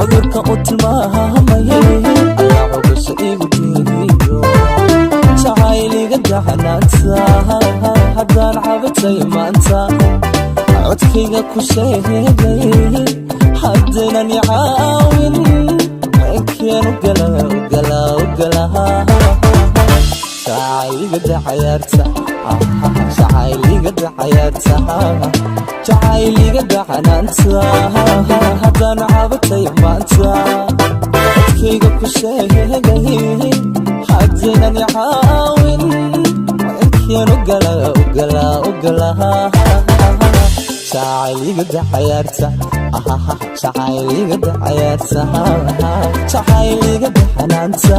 cudurka u tilmaamaye alla cugusha igu diidiyo jacayliga daxanaanta haddaan cabatay maanta codkayga ku sheegay haddaynan i caawin mankeen ugalaha jacayliga daxayaarta jacayliga daxayaarta jacayliga daxanaanta haddaan cabatay maanta codkayga ku sheegay haddaynan i caawin mankeen ugalaha jacayliga daxayaarta jacayliga daxayaarta jacayliga daxanaanta